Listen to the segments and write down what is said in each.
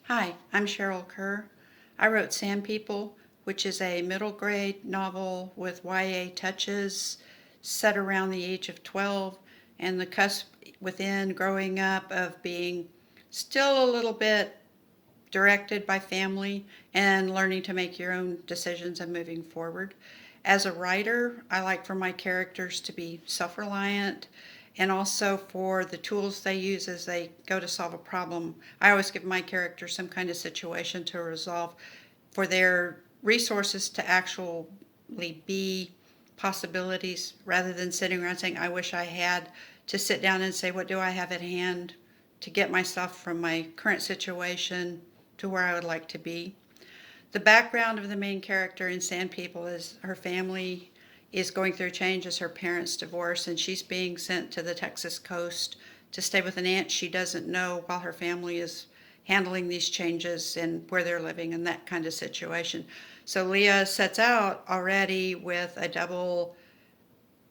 Hi, I'm Cheryl Kerr. I wrote SandPeople, which is a middle grade novel with YA touches set around the age of 12 and the cusp within growing up of being still a little bit directed by family and learning to make your own decisions and moving forward. As a writer, I like for my characters to be self reliant and also for the tools they use as they go to solve a problem. I always give my characters some kind of situation to resolve for their resources to actually be possibilities rather than sitting around saying, I wish I had, to sit down and say, what do I have at hand to get myself from my current situation to where I would like to be. The background of the main character in Sand People is her family is going through change as her parents divorce, and she's being sent to the Texas coast to stay with an aunt she doesn't know while her family is handling these changes and where they're living and that kind of situation. So Leah sets out already with a double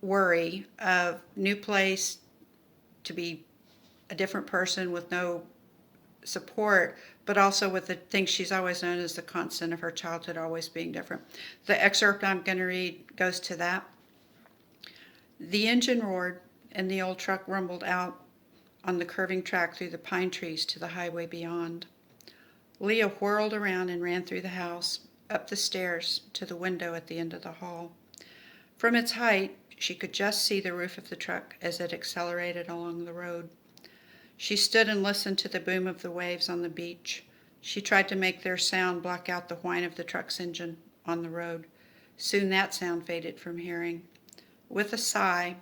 worry of new place, to be a different person with no support, but also with the things she's always known as the constant of her childhood always being different. The excerpt I'm going to read goes to that. The engine roared, and the old truck rumbled out on the curving track through the pine trees to the highway beyond. Leah whirled around and ran through the house, up the stairs to the window at the end of the hall. From its height, she could just see the roof of the truck as it accelerated along the road. She stood and listened to the boom of the waves on the beach. She tried to make their sound block out the whine of the truck's engine on the road. Soon that sound faded from hearing. With a sigh,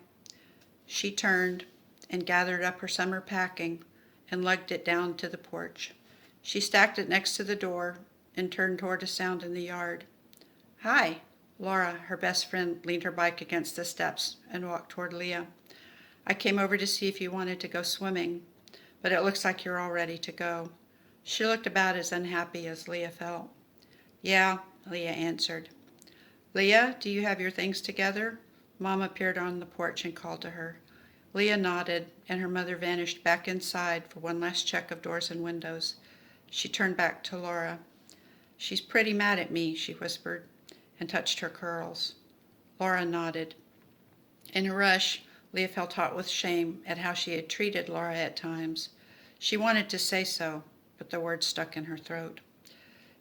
she turned and gathered up her summer packing and lugged it down to the porch. She stacked it next to the door and turned toward a sound in the yard. Hi, Laura, her best friend, leaned her bike against the steps and walked toward Leah. I came over to see if you wanted to go swimming, but it looks like you're all ready to go. She looked about as unhappy as Leah felt. Yeah, Leah answered. Leah, do you have your things together? Mom appeared on the porch and called to her. Leah nodded, and her mother vanished back inside for one last check of doors and windows. She turned back to Laura. She's pretty mad at me, she whispered, and touched her curls. Laura nodded. In a rush, Leah felt hot with shame at how she had treated Laura at times. She wanted to say so, but the words stuck in her throat.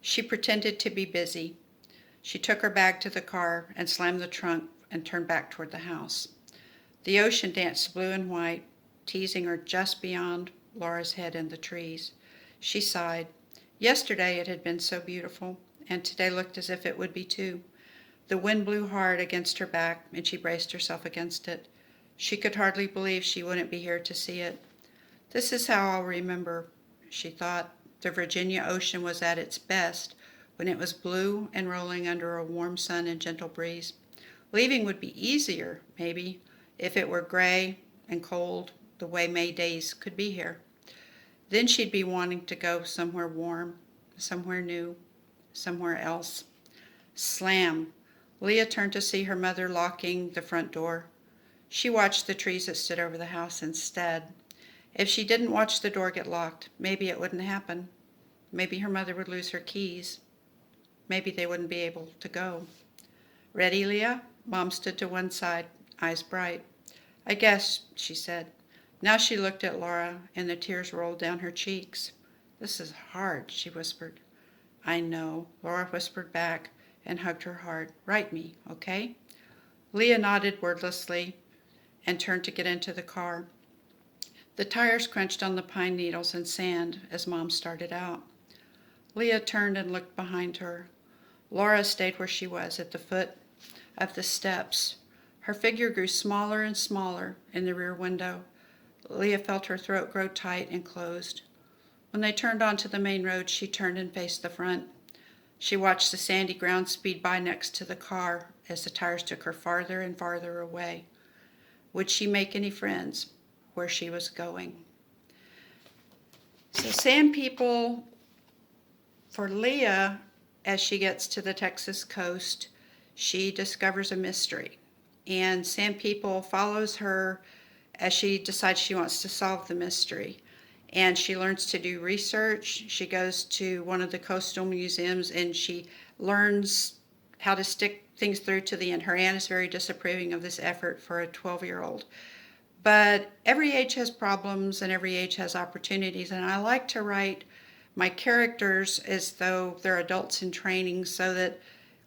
She pretended to be busy. She took her bag to the car and slammed the trunk and turned back toward the house. The ocean danced blue and white, teasing her just beyond Laura's head in the trees. She sighed. Yesterday it had been so beautiful, and today looked as if it would be too. The wind blew hard against her back, and she braced herself against it. She could hardly believe she wouldn't be here to see it. This is how I'll remember, she thought. The Virginia ocean was at its best when it was blue and rolling under a warm sun and gentle breeze. Leaving would be easier, maybe, if it were gray and cold the way May days could be here. Then she'd be wanting to go somewhere warm, somewhere new, somewhere else. Slam! Leah turned to see her mother locking the front door. She watched the trees that stood over the house instead. If she didn't watch the door get locked, maybe it wouldn't happen. Maybe her mother would lose her keys. Maybe they wouldn't be able to go. Ready, Leah? Mom stood to one side, eyes bright. I guess, she said. Now she looked at Laura, and the tears rolled down her cheeks. This is hard, she whispered. I know, Laura whispered back and hugged her hard. Write me, okay? Leah nodded wordlessly and turned to get into the car. The tires crunched on the pine needles and sand as Mom started out. Leah turned and looked behind her. Laura stayed where she was at the foot of the steps. Her figure grew smaller and smaller in the rear window. Leah felt her throat grow tight and closed. When they turned onto the main road, she turned and faced the front. She watched the sandy ground speed by next to the car as the tires took her farther and farther away. Would she make any friends where she was going? So Sand People, for Leah, as she gets to the Texas coast, she discovers a mystery. And Sand People follows her as she decides she wants to solve the mystery. and she learns to do research. She goes to one of the coastal museums and she learns how to stick things through to the end. Her aunt is very disapproving of this effort for a 12-year-old. But every age has problems and every age has opportunities. And I like to write my characters as though they're adults in training so that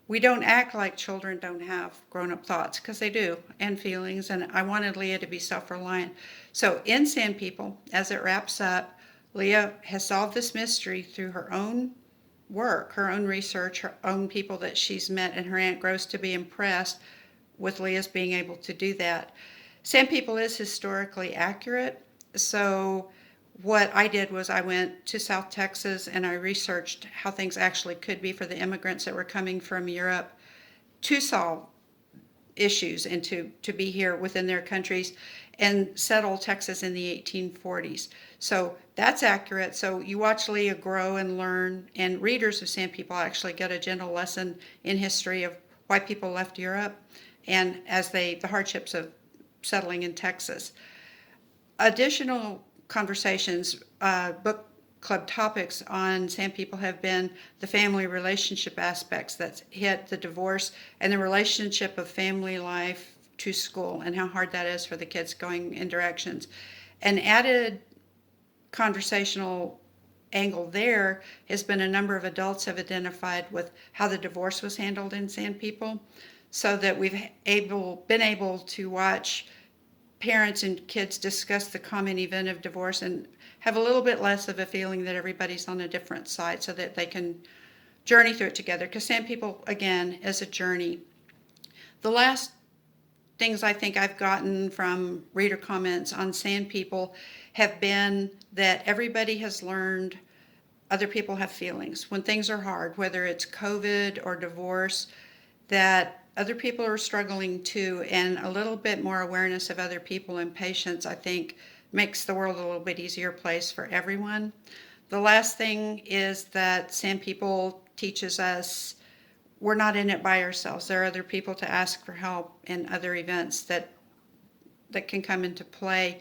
we don't act like children don't have grown-up thoughts, because they do, and feelings. And I wanted Leah to be self-reliant. So in SandPeople, as it wraps up, Leah has solved this mystery through her own work, her own research, her own people that she's met, and her aunt grows to be impressed with Leah's being able to do that. SandPeople is historically accurate, so what I did was I went to South Texas and I researched how things actually could be for the immigrants that were coming from Europe to solve issues and to be here within their countries and settle Texas in the 1840s. So that's accurate. So you watch Leah grow and learn, and readers of SandPeople actually get a gentle lesson in history of why people left Europe and the hardships of settling in Texas. Additional conversations, book club topics on SandPeople have been the family relationship aspects that hit the divorce and the relationship of family life to school and how hard that is for the kids going in directions. An added conversational angle there has been a number of adults have identified with how the divorce was handled in SandPeople, so that we've been able to watch parents and kids discuss the common event of divorce and have a little bit less of a feeling that everybody's on a different side, so that they can journey through it together. Because SandPeople, again, is a journey. The last things I think I've gotten from reader comments on SandPeople have been that everybody has learned other people have feelings. When things are hard, whether it's COVID or divorce, that other people are struggling too, and a little bit more awareness of other people and patience, I think, makes the world a little bit easier place for everyone. The last thing is that SandPeople teaches us we're not in it by ourselves. There are other people to ask for help in other events that can come into play.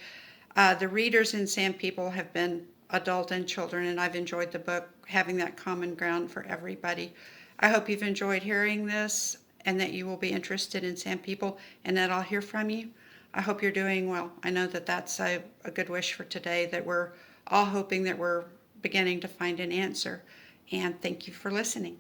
The readers in SandPeople have been adult and children, and I've enjoyed the book having that common ground for everybody. I hope you've enjoyed hearing this and that you will be interested in SandPeople and that I'll hear from you. I hope you're doing well. I know that that's a good wish for today, that we're all hoping that we're beginning to find an answer. And thank you for listening.